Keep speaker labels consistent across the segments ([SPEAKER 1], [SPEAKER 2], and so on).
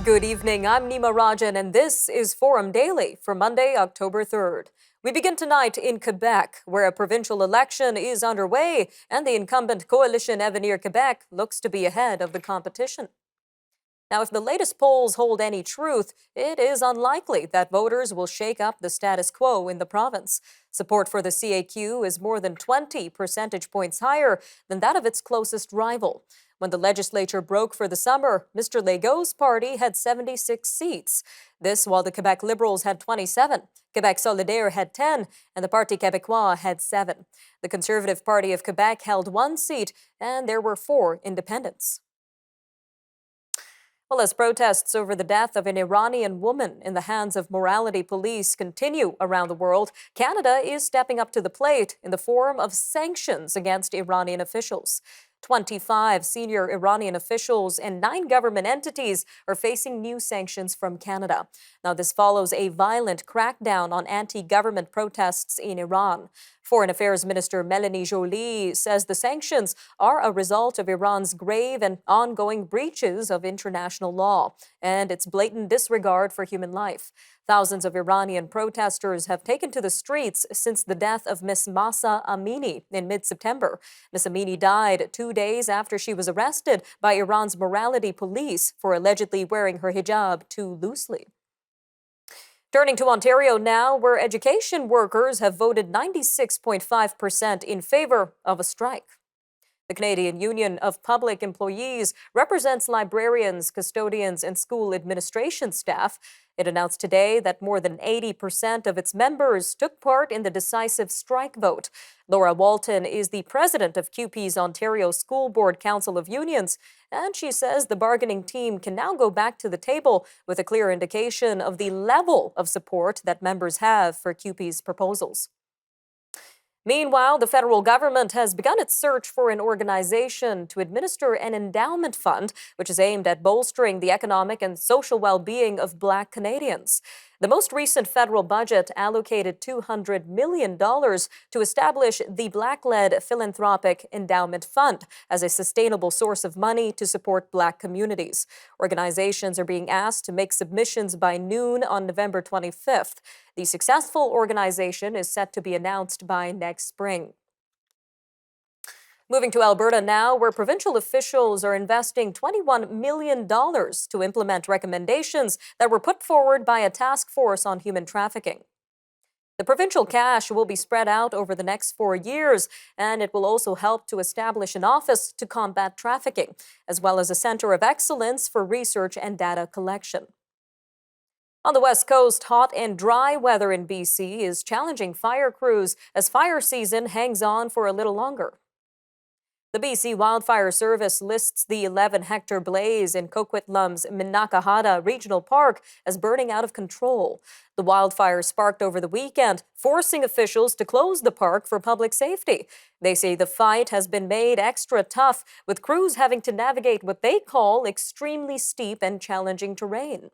[SPEAKER 1] Good evening, I'm Nima Rajan, and this is Forum Daily for Monday, October 3rd. We begin tonight in Quebec, where a provincial election is underway, and the incumbent coalition Avenir Quebec looks to be ahead of the competition. Now, if the latest polls hold any truth, it is unlikely that voters will shake up the status quo in the province. Support for the CAQ is more than 20 percentage points higher than that of its closest rival. When the legislature broke for the summer, Mr. Legault's party had 76 seats. This while the Quebec Liberals had 27, Quebec Solidaire had 10, and the Parti Québécois had 7. The Conservative Party of Quebec held 1 seat, and there were 4 independents. Well, as protests over the death of an Iranian woman in the hands of morality police continue around the world, Canada is stepping up to the plate in the form of sanctions against Iranian officials. 25 senior Iranian officials and 9 government entities are facing new sanctions from Canada. Now, this follows a violent crackdown on anti-government protests in Iran. Foreign Affairs Minister Mélanie Joly says the sanctions are a result of Iran's grave and ongoing breaches of international law and its blatant disregard for human life. Thousands of Iranian protesters have taken to the streets since the death of Ms. Mahsa Amini in mid-September. Ms. Amini died 2 days after she was arrested by Iran's morality police for allegedly wearing her hijab too loosely. Turning to Ontario now, where education workers have voted 96.5% in favor of a strike. The Canadian Union of Public Employees represents librarians, custodians, and school administration staff. It announced today that more than 80% of its members took part in the decisive strike vote. Laura Walton is the president of CUPE's Ontario School Board Council of Unions, and she says the bargaining team can now go back to the table with a clear indication of the level of support that members have for CUPE's proposals. Meanwhile, the federal government has begun its search for an organization to administer an endowment fund, which is aimed at bolstering the economic and social well-being of Black Canadians. The most recent federal budget allocated $200 million to establish the Black-led Philanthropic Endowment Fund as a sustainable source of money to support Black communities. Organizations are being asked to make submissions by noon on November 25th. The successful organization is set to be announced by next spring. Moving to Alberta now, where provincial officials are investing $21 million to implement recommendations that were put forward by a task force on human trafficking. The provincial cash will be spread out over the next 4 years, and it will also help to establish an office to combat trafficking, as well as a center of excellence for research and data collection. On the West Coast, hot and dry weather in BC is challenging fire crews as fire season hangs on for a little longer. The BC Wildfire Service lists the 11-hectare blaze in Coquitlam's Minakahada Regional Park as burning out of control. The wildfire sparked over the weekend, forcing officials to close the park for public safety. They say the fight has been made extra tough, with crews having to navigate what they call extremely steep and challenging terrain.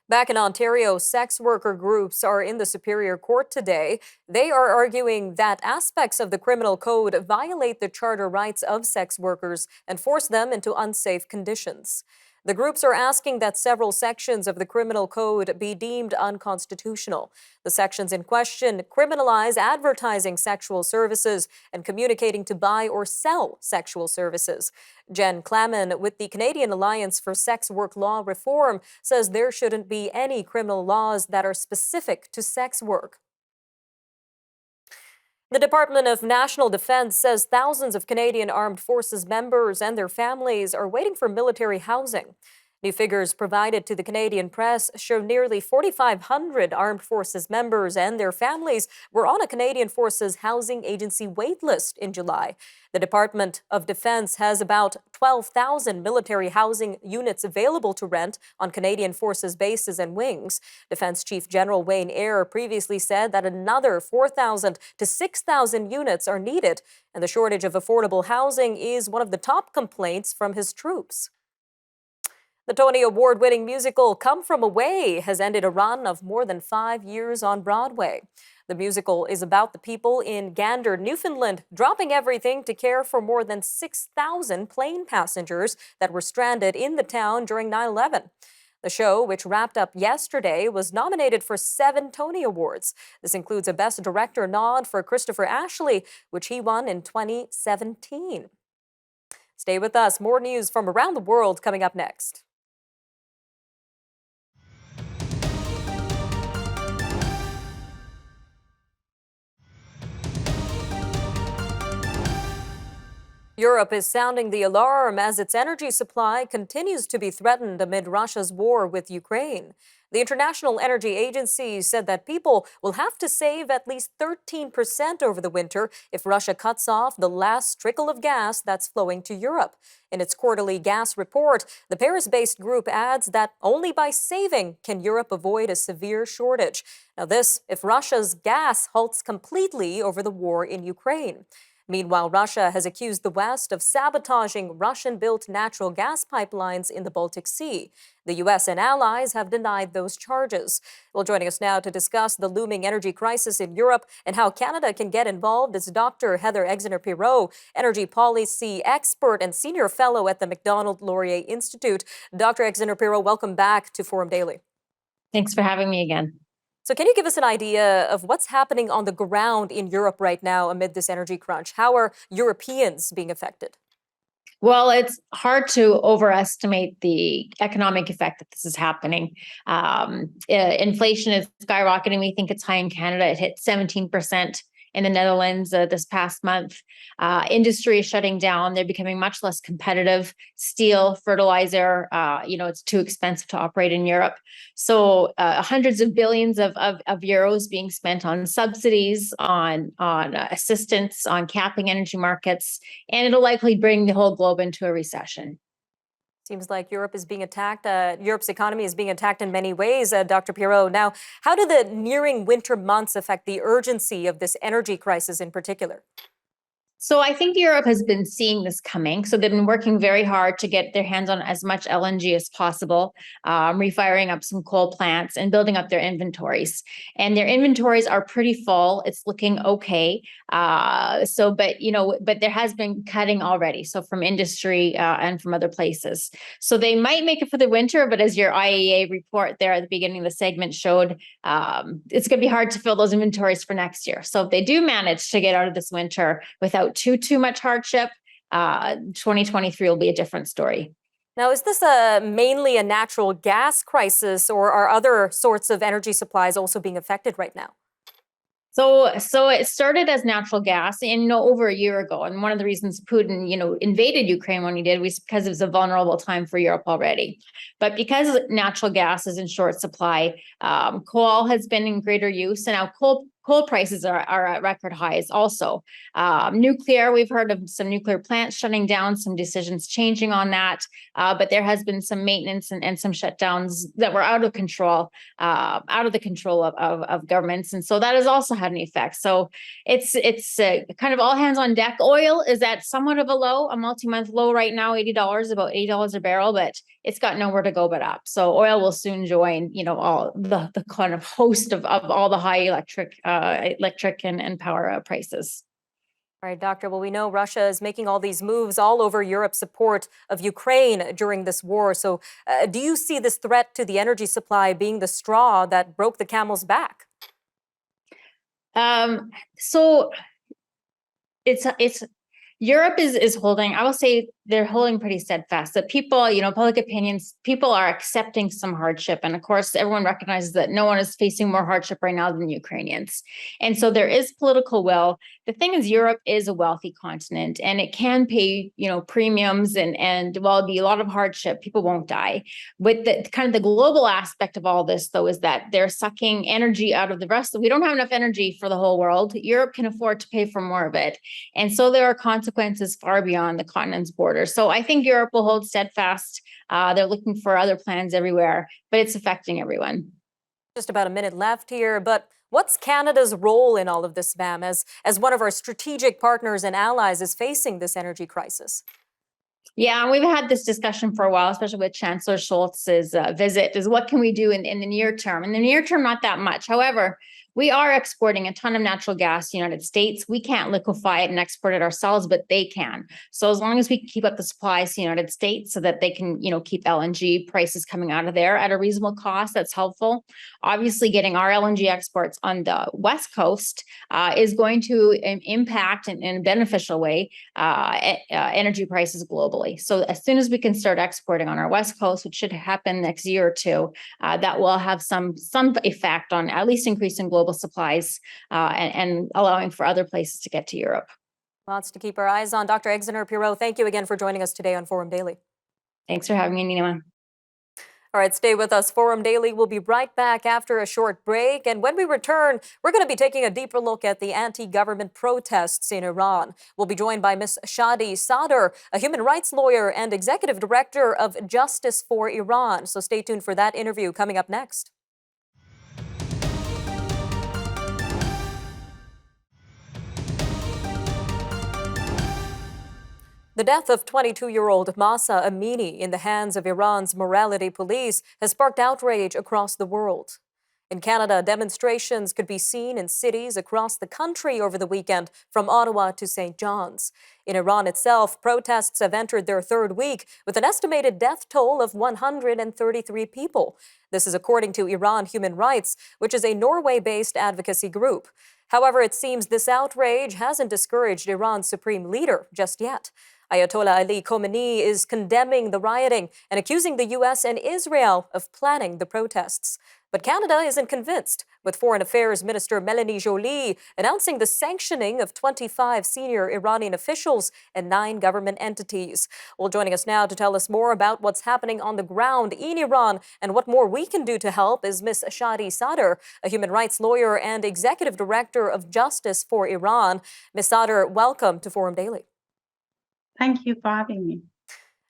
[SPEAKER 1] Back in Ontario, sex worker groups are in the Superior Court today. They are arguing that aspects of the criminal code violate the charter rights of sex workers and force them into unsafe conditions. The groups are asking that several sections of the criminal code be deemed unconstitutional. The sections in question criminalize advertising sexual services and communicating to buy or sell sexual services. Jen Clamon with the Canadian Alliance for Sex Work Law Reform says there shouldn't be any criminal laws that are specific to sex work. The Department of National Defence says thousands of Canadian Armed Forces members and their families are waiting for military housing. New figures provided to the Canadian press show nearly 4,500 Armed Forces members and their families were on a Canadian Forces Housing Agency waitlist in July. The Department of Defense has about 12,000 military housing units available to rent on Canadian Forces bases and wings. Defense Chief General Wayne Eyre previously said that another 4,000 to 6,000 units are needed, and the shortage of affordable housing is one of the top complaints from his troops. The Tony Award-winning musical Come From Away has ended a run of more than 5 years on Broadway. The musical is about the people in Gander, Newfoundland, dropping everything to care for more than 6,000 plane passengers that were stranded in the town during 9/11. The show, which wrapped up yesterday, was nominated for 7 Tony Awards. This includes a Best Director nod for Christopher Ashley, which he won in 2017. Stay with us. More news from around the world coming up next. Europe is sounding the alarm as its energy supply continues to be threatened amid Russia's war with Ukraine. The International Energy Agency said that people will have to save at least 13% over the winter if Russia cuts off the last trickle of gas that's flowing to Europe. In its quarterly gas report, the Paris-based group adds that only by saving can Europe avoid a severe shortage. Now this, if Russia's gas halts completely over the war in Ukraine. Meanwhile, Russia has accused the West of sabotaging Russian-built natural gas pipelines in the Baltic Sea. The U.S. and allies have denied those charges. Well, joining us now to discuss the looming energy crisis in Europe and how Canada can get involved is Dr. Heather Exner-Pirot, energy policy expert and senior fellow at the Macdonald-Laurier Institute. Dr. Exner-Pirot, welcome back to Forum Daily.
[SPEAKER 2] Thanks for having me again.
[SPEAKER 1] So can you give us an idea of what's happening on the ground in Europe right now amid this energy crunch? How are Europeans being affected?
[SPEAKER 2] Well, it's hard to overestimate the economic effect that this is happening. Inflation is skyrocketing. We think it's high in Canada. It hit 17% in the Netherlands this past month. Industry is shutting down. They're becoming much less competitive. Steel, fertilizer, it's too expensive to operate in Europe. So hundreds of billions of euros being spent on subsidies, on assistance, on capping energy markets, and it'll likely bring the whole globe into a recession.
[SPEAKER 1] Seems like Europe is being attacked. Europe's economy is being attacked in many ways, Dr. Pirot. Now, how do the nearing winter months affect the urgency of this energy crisis in particular?
[SPEAKER 2] So I think Europe has been seeing this coming. So they've been working very hard to get their hands on as much LNG as possible, refiring up some coal plants and building up their inventories. And their inventories are pretty full. It's looking okay. But there has been cutting already. So from industry and from other places. So they might make it for the winter, but as your IEA report there at the beginning of the segment showed, it's going to be hard to fill those inventories for next year. So if they do manage to get out of this winter without too much hardship, 2023 will be a different story.
[SPEAKER 1] Now, is this mainly a natural gas crisis, or are other sorts of energy supplies also being affected right now?
[SPEAKER 2] So it started as natural gas over a year ago. And one of the reasons Putin, invaded Ukraine when he did was because it was a vulnerable time for Europe already. But because natural gas is in short supply, coal has been in greater use. And now coal prices are at record highs also. Nuclear, we've heard of some nuclear plants shutting down, some decisions changing on that. But there has been some maintenance and some shutdowns that were out of the control of governments. And so that has also had an effect. So it's kind of all hands on deck. Oil is at somewhat of a multi-month low right now, $80, about $80 a barrel, but it's got nowhere to go but up. So oil will soon join, all the kind of host of all the high electric and power prices.
[SPEAKER 1] All right, Doctor. Well, we know Russia is making all these moves all over Europe's support of Ukraine during this war. So do you see this threat to the energy supply being the straw that broke the camel's back?
[SPEAKER 2] So it's Europe is holding, I will say they're holding pretty steadfast, that people, public opinions, people are accepting some hardship. And of course, everyone recognizes that no one is facing more hardship right now than Ukrainians. And so there is political will. The thing is, Europe is a wealthy continent and it can pay, premiums and while it'll be a lot of hardship, people won't die. But the kind of the global aspect of all this, though, is that they're sucking energy out of the rest. We don't have enough energy for the whole world. Europe can afford to pay for more of it. And so there are consequences far beyond the continent's borders. So I think Europe will hold steadfast. They're looking for other plans everywhere, but it's affecting everyone.
[SPEAKER 1] Just about a minute left here, but what's Canada's role in all of this, ma'am, as one of our strategic partners and allies is facing this energy crisis?
[SPEAKER 2] Yeah, and we've had this discussion for a while, especially with Chancellor Scholz's visit, is what can we do in the near term? In the near term, not that much. However, we are exporting a ton of natural gas to the United States. We can't liquefy it and export it ourselves, but they can. So as long as we keep up the supplies to the United States so that they can, keep LNG prices coming out of there at a reasonable cost, that's helpful. Obviously, getting our LNG exports on the West Coast is going to impact in a beneficial way energy prices globally. So as soon as we can start exporting on our West Coast, which should happen next year or two, that will have some effect on at least increasing global supplies and allowing for other places to get to Europe.
[SPEAKER 1] Lots to keep our eyes on. Dr. Exner-Pirot, thank you again for joining us today on Forum Daily.
[SPEAKER 2] Thanks for having me, Nima.
[SPEAKER 1] All right, stay with us. Forum Daily will be right back after a short break. And when we return, we're going to be taking a deeper look at the anti-government protests in Iran. We'll be joined by Ms. Shadi Sadr, a human rights lawyer and executive director of Justice for Iran. So stay tuned for that interview coming up next. The death of 22-year-old Mahsa Amini in the hands of Iran's morality police has sparked outrage across the world. In Canada, demonstrations could be seen in cities across the country over the weekend, from Ottawa to St. John's. In Iran itself, protests have entered their third week with an estimated death toll of 133 people. This is according to Iran Human Rights, which is a Norway-based advocacy group. However, it seems this outrage hasn't discouraged Iran's supreme leader just yet. Ayatollah Ali Khamenei is condemning the rioting and accusing the U.S. and Israel of planning the protests. But Canada isn't convinced, with Foreign Affairs Minister Melanie Joly announcing the sanctioning of 25 senior Iranian officials and 9 government entities. Well, joining us now to tell us more about what's happening on the ground in Iran and what more we can do to help is Ms. Shadi Sadr, a human rights lawyer and executive director of Justice for Iran. Ms. Sadr, welcome to Forum Daily.
[SPEAKER 3] Thank you for having me.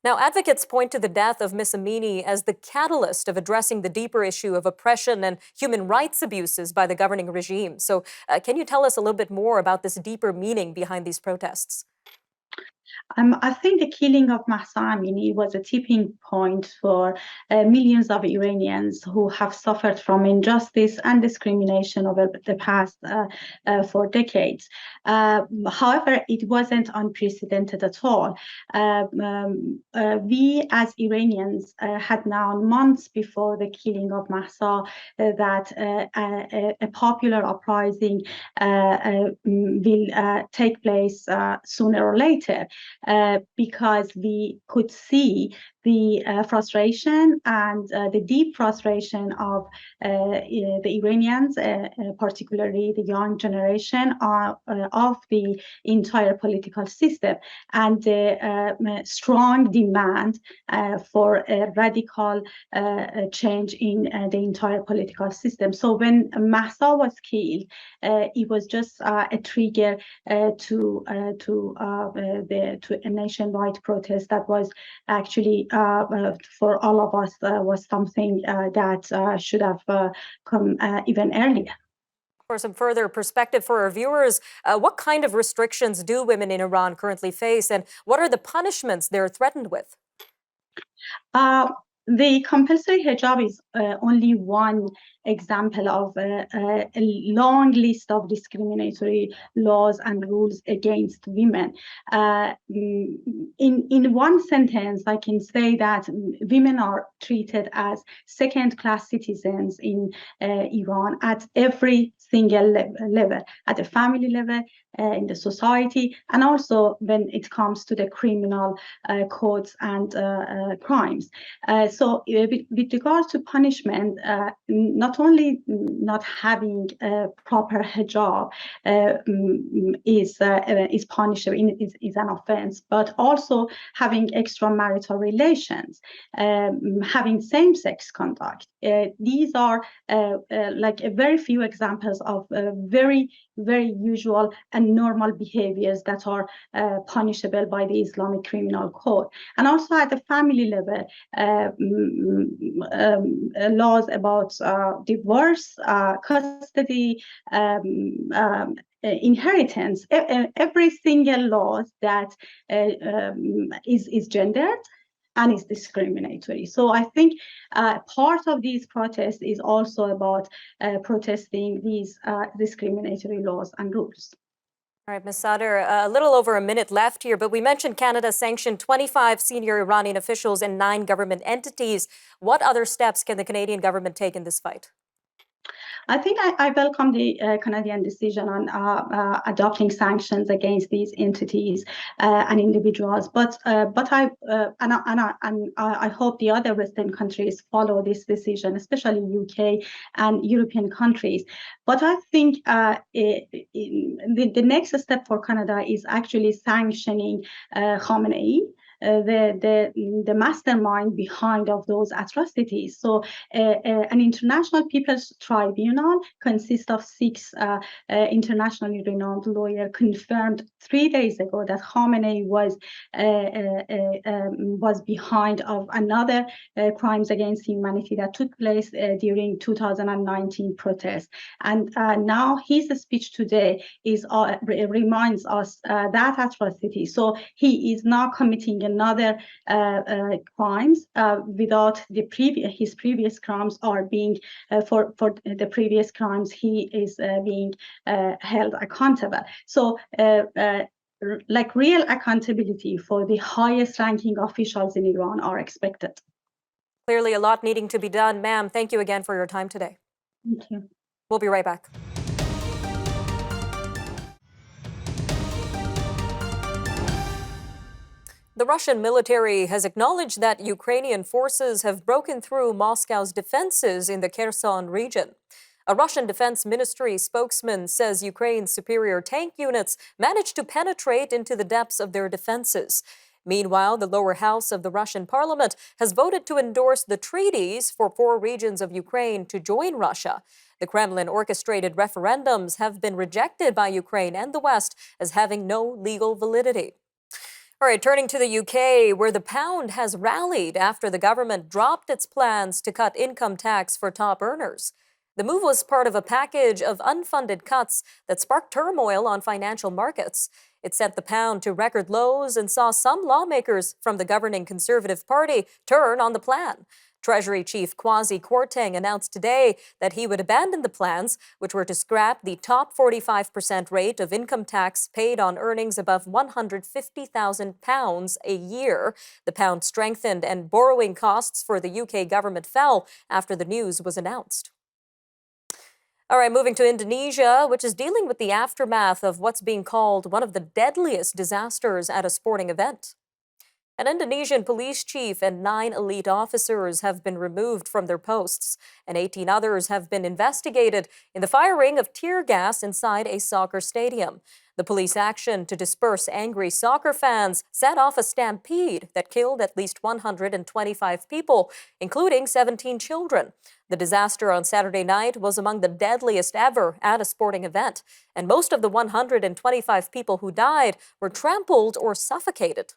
[SPEAKER 1] Now, advocates point to the death of Ms. Amini as the catalyst of addressing the deeper issue of oppression and human rights abuses by the governing regime. So can you tell us a little bit more about this deeper meaning behind these protests?
[SPEAKER 3] I think the killing of Mahsa Amini was a tipping point for millions of Iranians who have suffered from injustice and discrimination over the past 4 decades. However, it wasn't unprecedented at all. We as Iranians had known months before the killing of Mahsa that a popular uprising will take place sooner or later. Because we could see the frustration and the deep frustration of the Iranians, particularly the young generation of the entire political system, and the strong demand for a radical change in the entire political system. So when Mahsa was killed, it was just a trigger to a nationwide protest that was actually for all of us was something that should have come even earlier.
[SPEAKER 1] For some further perspective for our viewers, what kind of restrictions do women in Iran currently face, and what are the punishments they're threatened with?
[SPEAKER 3] The compulsory hijab is only one example of a long list of discriminatory laws and rules against women. In one sentence, I can say that women are treated as second-class citizens in Iran at every single level, at the family level, in the society, and also when it comes to the criminal codes and crimes. So with regard to punishment, not only not having a proper hijab is punishable, is an offense, but also having extramarital relations, having same-sex conduct. These are like a very few examples of very, very usual and normal behaviors that are punishable by the Islamic Criminal Code. And also at the family level, laws about divorce, custody, inheritance, every single law that is gendered and is discriminatory. So I think part of these protests is also about protesting these discriminatory laws and rules.
[SPEAKER 1] All right, Ms. Sadr, a little over a minute left here, but we mentioned Canada sanctioned 25 senior Iranian officials and 9 government entities. What other steps can the Canadian government take in this fight?
[SPEAKER 3] I think I welcome the Canadian decision on adopting sanctions against these entities and individuals, but I hope the other Western countries follow this decision, especially UK and European countries. But I think the next step for Canada is actually sanctioning Khamenei, the mastermind behind of those atrocities. So an international people's tribunal consists of 6 internationally renowned lawyers confirmed 3 days ago that Khamenei was behind of another crimes against humanity that took place during 2019 protests. And now his speech today is reminds us that atrocity. So he is now committing another crimes without his previous crimes are being for the previous crimes he is being held accountable. So like real accountability for the highest ranking officials in Iran are expected.
[SPEAKER 1] Clearly a lot needing to be done. Ma'am, thank you again for your time today.
[SPEAKER 3] Thank you.
[SPEAKER 1] We'll be right back. The Russian military has acknowledged that Ukrainian forces have broken through Moscow's defenses in the Kherson region. A Russian Defense Ministry spokesman says Ukraine's superior tank units managed to penetrate into the depths of their defenses. Meanwhile, the lower house of the Russian parliament has voted to endorse the treaties for 4 regions of Ukraine to join Russia. The Kremlin-orchestrated referendums have been rejected by Ukraine and the West as having no legal validity. All right, turning to the UK, where the pound has rallied after the government dropped its plans to cut income tax for top earners. The move was part of a package of unfunded cuts that sparked turmoil on financial markets. It sent the pound to record lows and saw some lawmakers from the governing Conservative Party turn on the plan. Treasury Chief Kwasi Kwarteng announced today that he would abandon the plans, which were to scrap the top 45% rate of income tax paid on earnings above £150,000 a year. The pound strengthened and borrowing costs for the UK government fell after the news was announced. All right, moving to Indonesia, which is dealing with the aftermath of what's being called one of the deadliest disasters at a sporting event. An Indonesian police chief and 9 elite officers have been removed from their posts, and 18 others have been investigated in the firing of tear gas inside a soccer stadium. The police action to disperse angry soccer fans set off a stampede that killed at least 125 people, including 17 children. The disaster on Saturday night was among the deadliest ever at a sporting event, and most of the 125 people who died were trampled or suffocated.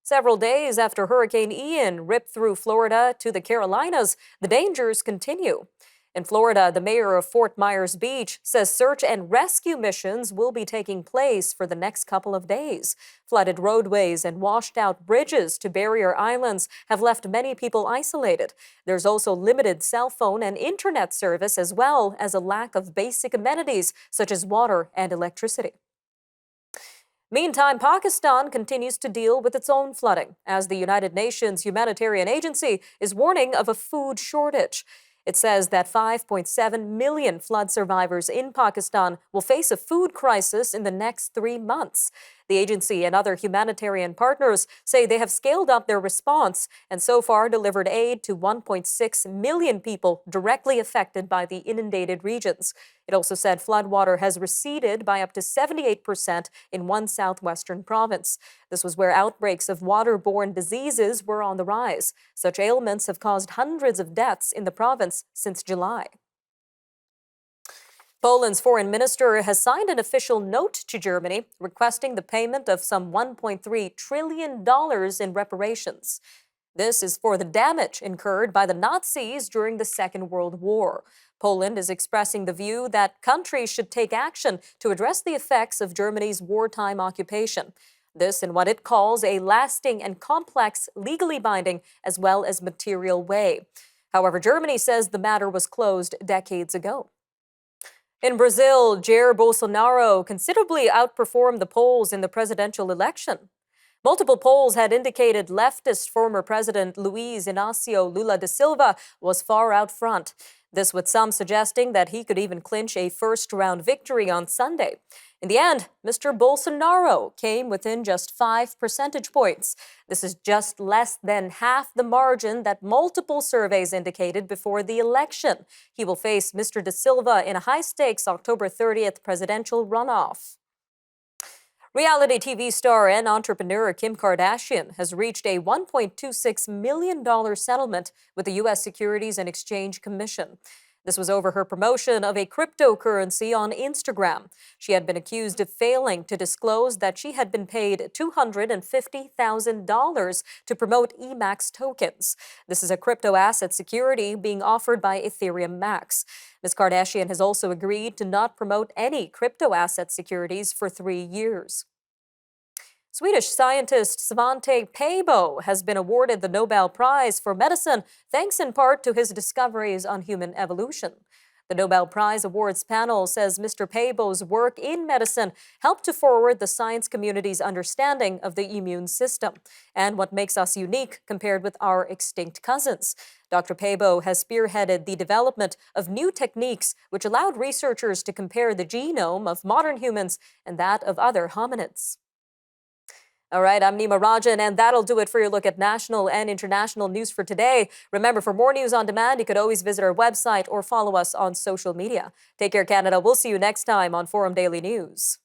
[SPEAKER 1] Several days after Hurricane Ian ripped through Florida to the Carolinas, the dangers continue. In Florida, the mayor of Fort Myers Beach says search and rescue missions will be taking place for the next couple of days. Flooded roadways and washed-out bridges to barrier islands have left many people isolated. There's also limited cell phone and internet service, as well as a lack of basic amenities such as water and electricity. Meantime, Pakistan continues to deal with its own flooding, as the United Nations Humanitarian Agency is warning of a food shortage. It says that 5.7 million flood survivors in Pakistan will face a food crisis in the next 3 months. The agency and other humanitarian partners say they have scaled up their response and so far delivered aid to 1.6 million people directly affected by the inundated regions. It also said floodwater has receded by up to 78% in one southwestern province. This was where outbreaks of waterborne diseases were on the rise. Such ailments have caused hundreds of deaths in the province since July. Poland's foreign minister has signed an official note to Germany requesting the payment of some $1.3 trillion in reparations. This is for the damage incurred by the Nazis during the Second World War. Poland is expressing the view that countries should take action to address the effects of Germany's wartime occupation. This in what it calls a lasting and complex, legally binding as well as material way. However, Germany says the matter was closed decades ago. In Brazil, Jair Bolsonaro considerably outperformed the polls in the presidential election. Multiple polls had indicated leftist former President Luiz Inácio Lula da Silva was far out front. This with some suggesting that he could even clinch a first-round victory on Sunday. In the end, Mr. Bolsonaro came within just 5 percentage points. This is just less than half the margin that multiple surveys indicated before the election. He will face Mr. da Silva in a high-stakes October 30th presidential runoff. Reality TV star and entrepreneur Kim Kardashian has reached a $1.26 million settlement with the U.S. Securities and Exchange Commission. This was over her promotion of a cryptocurrency on Instagram. She had been accused of failing to disclose that she had been paid $250,000 to promote EMAX tokens. This is a crypto asset security being offered by Ethereum Max. Ms. Kardashian has also agreed to not promote any crypto asset securities for 3 years. Swedish scientist Svante Pääbo has been awarded the Nobel Prize for Medicine, thanks in part to his discoveries on human evolution. The Nobel Prize Awards panel says Mr. Pääbo's work in medicine helped to forward the science community's understanding of the immune system and what makes us unique compared with our extinct cousins. Dr. Pääbo has spearheaded the development of new techniques which allowed researchers to compare the genome of modern humans and that of other hominids. All right, I'm Nima Rajan, and that'll do it for your look at national and international news for today. Remember, for more news on demand, you could always visit our website or follow us on social media. Take care, Canada. We'll see you next time on Forum Daily News.